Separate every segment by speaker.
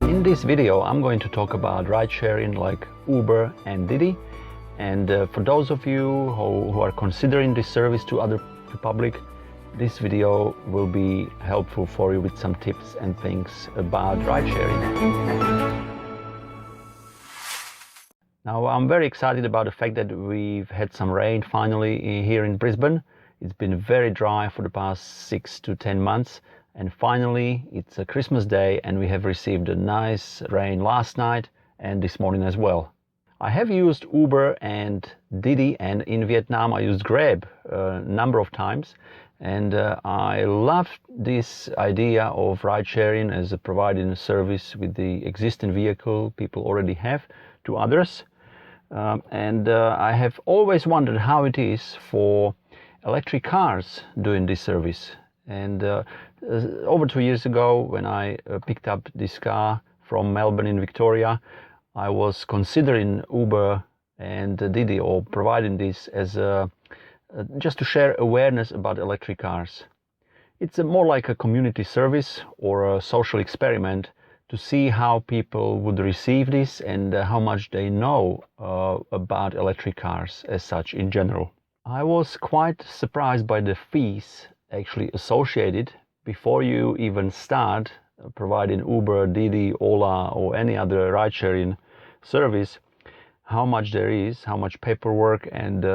Speaker 1: In this video, I'm going to talk about ride sharing like Uber and Didi. And for those of you who are considering this service to public, this video will be helpful for you with some tips and things about ride sharing. Now, I'm very excited about the fact that we've had some rain finally here in Brisbane. It's been very dry for the past 6 to 10 months. And finally, it's a Christmas Day and we have received a nice rain last night and this morning as well. I have used Uber and Didi, and in Vietnam I used Grab a number of times. And I love this idea of ride sharing as providing a service with the existing vehicle people already have to others. I have always wondered how it is for electric cars doing this service. And over 2 years ago, when I picked up this car from Melbourne in Victoria, I was considering Uber and Didi, or providing this as just to share awareness about electric cars. It's more like a community service or a social experiment to see how people would receive this and how much they know about electric cars as such in general. I was quite surprised by the fees actually associated before you even start providing Uber, Didi, Ola or any other ride-sharing service, how much there is, how much paperwork and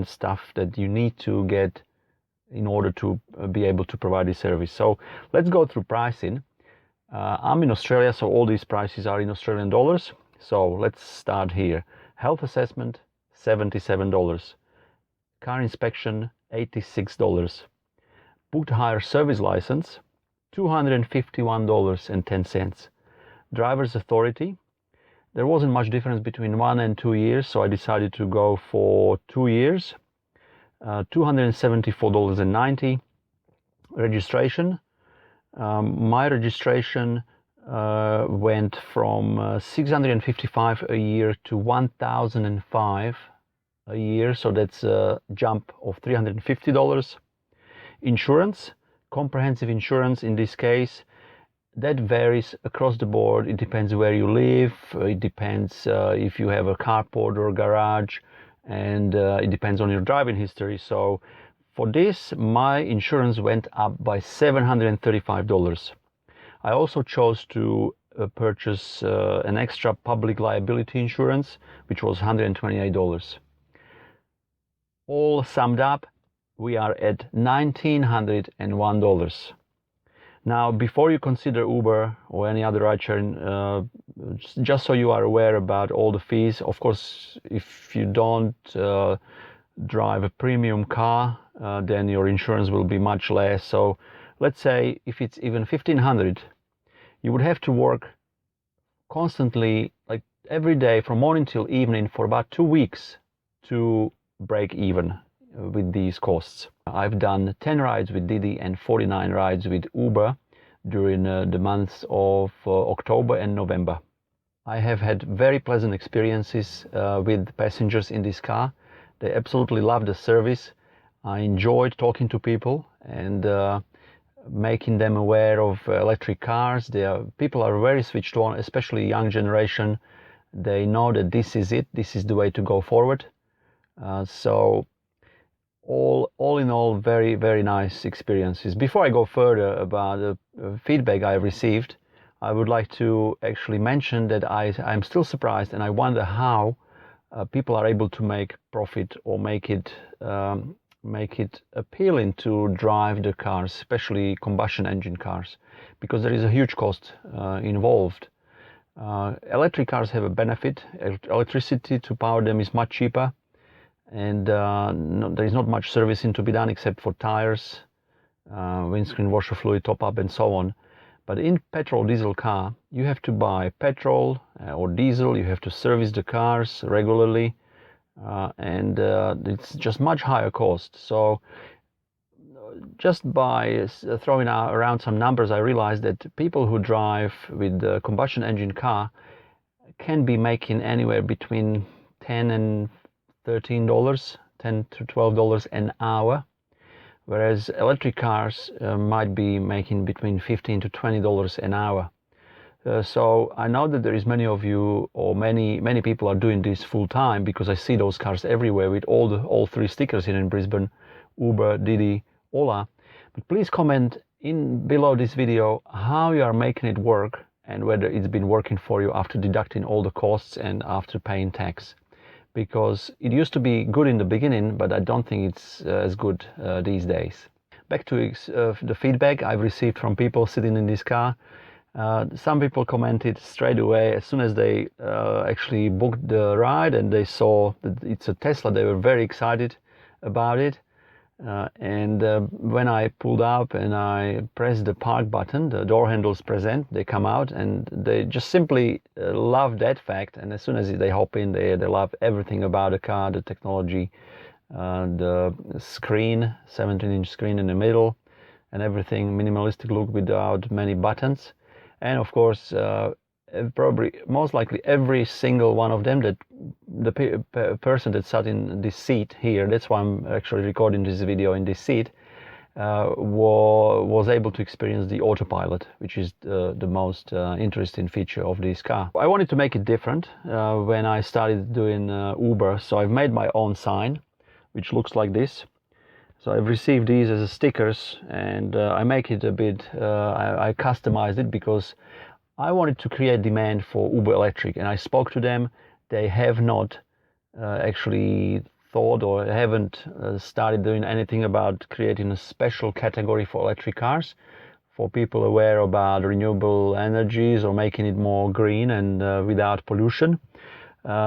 Speaker 1: stuff that you need to get in order to be able to provide this service. So let's go through pricing. I'm in Australia, so all these prices are in Australian dollars. So let's start here. Health assessment, $77. Car inspection, $86. Booked hire service license, $251.10. Driver's authority, there wasn't much difference between 1 and 2 years, so I decided to go for 2 years. $274.90. Registration, my registration went from $655 a year to $1,005 a year, so that's a jump of $350. Insurance, comprehensive insurance in this case, that varies across the board. It depends where you live, it depends if you have a carport or a garage, and it depends on your driving history. So for this, my insurance went up by $735. I also chose to purchase an extra public liability insurance, which was $128. All summed up, we are at $1,901. Now, before you consider Uber or any other ride sharing, just so you are aware about all the fees, of course, if you don't drive a premium car, then your insurance will be much less. So let's say if it's even $1,500, you would have to work constantly, like every day from morning till evening for about 2 weeks to break even with these costs. I've done 10 rides with Didi and 49 rides with Uber during the months of October and November. I have had very pleasant experiences with passengers in this car. They absolutely love the service. I enjoyed talking to people and making them aware of electric cars. People are very switched on, especially young generation. They know that this is it, this is the way to go forward. So all in all, very, very nice experiences. Before I go further about the feedback I received, I would like to actually mention that I'm still surprised, and I wonder how people are able to make profit or make it appealing to drive the cars, especially combustion engine cars, because there is a huge cost involved. Electric cars have a benefit. Electricity to power them is much cheaper, and there is not much servicing to be done except for tires, windscreen washer fluid top up and so on. But in petrol diesel car, you have to buy petrol or diesel, you have to service the cars regularly, and it's just much higher cost. So just by throwing around some numbers, I realized that people who drive with the combustion engine car can be making anywhere between $10 and $13, $10 to $12 an hour, whereas electric cars might be making between $15 to $20 an hour. So I know that there is many of you, or many people are doing this full time, because I see those cars everywhere with all three stickers here in Brisbane: Uber, Didi, Ola. But please comment in below this video how you are making it work, and whether it's been working for you after deducting all the costs and after paying tax. Because it used to be good in the beginning, but I don't think it's as good these days. Back to the feedback I've received from people sitting in this car. Some people commented straight away as soon as they actually booked the ride and they saw that it's a Tesla. They were very excited about it. And when I pulled up and I pressed the park button, the door handles present, they come out, and they just simply love that fact. And as soon as they hop in, they love everything about the car, the technology, the screen, 17-inch screen in the middle, and everything minimalistic look without many buttons. And of course, probably most likely every single one of them, that the person that sat in this seat here, that's why I'm actually recording this video in this seat, was able to experience the autopilot, which is the most interesting feature of this car. I wanted to make it different when I started doing Uber, so I've made my own sign, which looks like this. So I've received these as stickers, and I make it a bit, I customized it because I wanted to create demand for Uber Electric, and I spoke to them. They have not actually thought or haven't started doing anything about creating a special category for electric cars for people aware about renewable energies or making it more green and without pollution.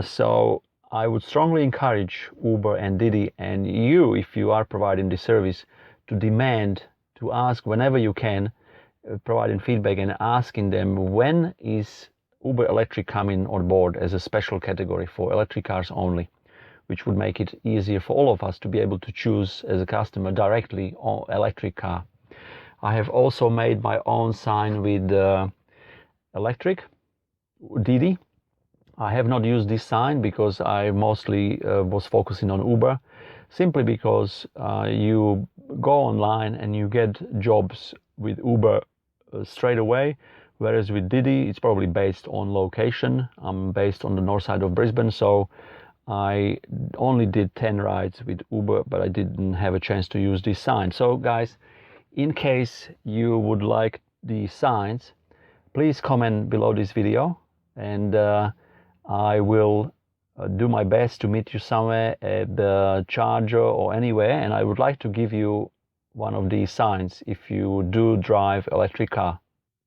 Speaker 1: So I would strongly encourage Uber and Didi, and you, if you are providing this service, to demand, to ask whenever you can, providing feedback and asking them, when is Uber Electric coming on board as a special category for electric cars only, which would make it easier for all of us to be able to choose as a customer directly on electric car. I have also made my own sign with electric Didi. I have not used this sign because I mostly was focusing on Uber, simply because you go online and you get jobs with Uber straight away, whereas with Didi it's probably based on location. I'm based on the north side of Brisbane, so I only did 10 rides with Uber, but I didn't have a chance to use this sign. So guys, in case you would like these signs, please comment below this video, and I will do my best to meet you somewhere at the charger or anywhere, and I would like to give you one of these signs if you do drive electric car.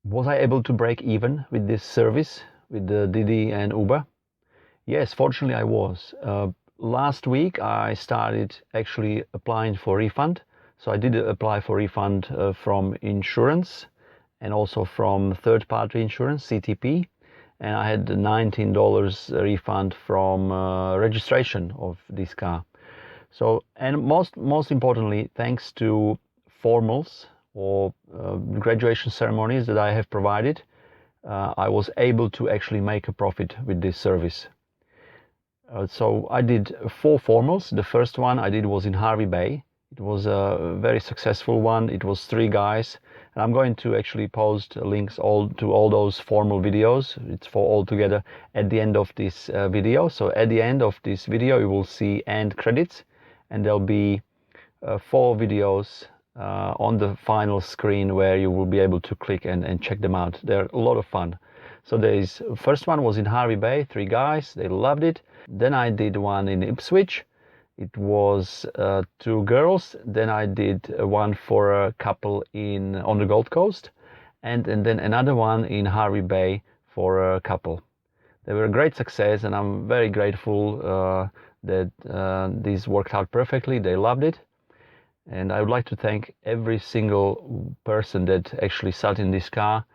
Speaker 1: Was I able to break even with this service, with the Didi and Uber? Yes, fortunately I was. Last week I started actually applying for refund. So I did apply for refund from insurance and also from third-party insurance, CTP. And I had $19 refund from registration of this car. So, and most importantly, thanks to formals or graduation ceremonies that I have provided, I was able to actually make a profit with this service. So I did 4 formals. The first one I did was in Hervey Bay. It was a very successful one. It was 3 guys. And I'm going to actually post links to all those formal videos. It's for all together at the end of this video. So at the end of this video, you will see end credits, and there'll be 4 videos on the final screen where you will be able to click and check them out. They're a lot of fun. So first one was in Hervey Bay, 3 guys, they loved it. Then I did one in Ipswich. It was 2 girls. Then I did one for a couple on the Gold Coast, and then another one in Hervey Bay for a couple. They were a great success, and I'm very grateful that these worked out perfectly. They loved it, and I would like to thank every single person that actually sat in this car.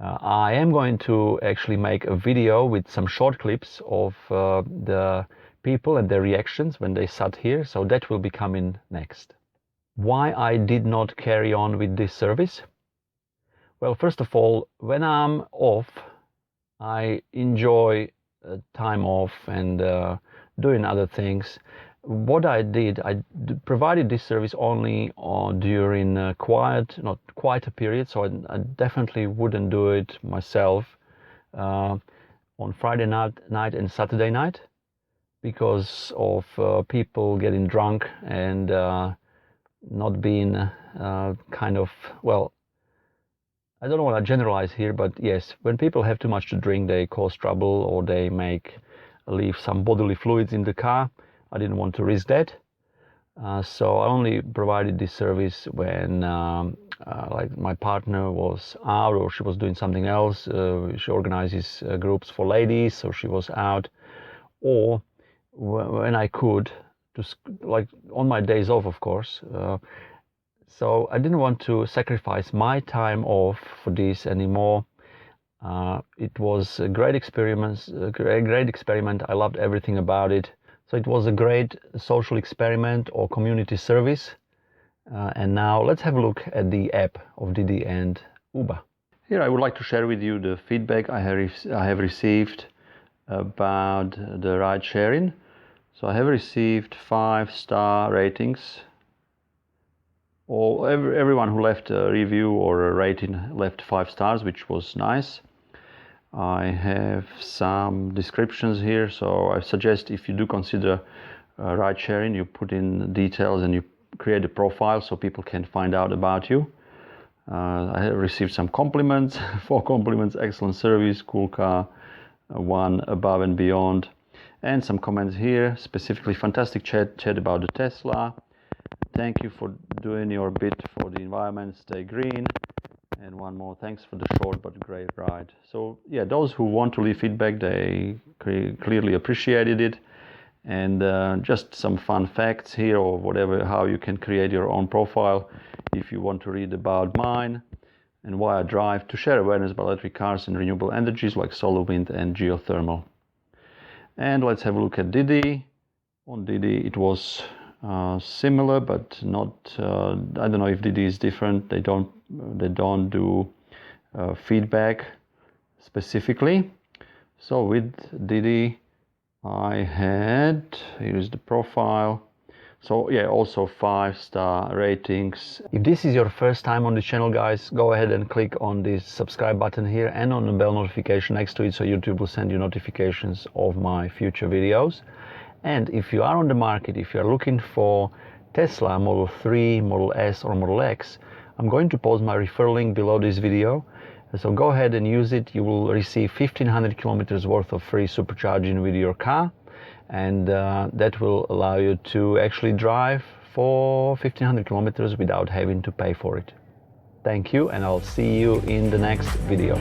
Speaker 1: I am going to actually make a video with some short clips of the people and their reactions when they sat here, so that will be coming next. Why I did not carry on with this service? Well, first of all, when I'm off, I enjoy time off and doing other things. What I did, I provided this service only during not quite a period, so I definitely wouldn't do it myself on Friday night and Saturday night because of people getting drunk and not being kind of, well, I don't want to generalize here, but yes, when people have too much to drink, they cause trouble or they leave some bodily fluids in the car. I didn't want to risk that. So I only provided this service when like my partner was out or she was doing something else. She organizes groups for ladies, so she was out. Or when I could, like on my days off, of course. So I didn't want to sacrifice my time off for this anymore. It was a great experiment. I loved everything about it. So it was a great social experiment or community service. And now let's have a look at the app of Didi and Uber. Here I would like to share with you the feedback I have received about the ride sharing. So I have received 5-star ratings. Everyone who left a review or a rating left 5 stars, which was nice. I have some descriptions here, so I suggest if you do consider ride sharing, you put in details and you create a profile so people can find out about you. I have received some compliments, 4 compliments: excellent service, cool car, 1 above and beyond, and some comments here, specifically fantastic chat about the Tesla. Thank you for doing your bit for the environment, stay green. And 1 more, thanks for the short but great ride. So yeah, those who want to leave feedback, they clearly appreciated it. And just some fun facts here or whatever, how you can create your own profile if you want to read about mine and why I drive, to share awareness about electric cars and renewable energies like solar, wind and geothermal. And let's have a look at Didi. On Didi it was similar, but not. I don't know if Didi is different. They don't do feedback specifically. So with Didi, I had, here is the profile. So yeah, also 5-star ratings. If this is your first time on the channel, guys, go ahead and click on this subscribe button here and on the bell notification next to it, so YouTube will send you notifications of my future videos. And if you are on the market, if you are looking for Tesla Model 3, Model S or Model X, I'm going to post my referral link below this video. So go ahead and use it. You will receive 1500 kilometers worth of free supercharging with your car. And that will allow you to actually drive for 1500 kilometers without having to pay for it. Thank you, and I'll see you in the next video.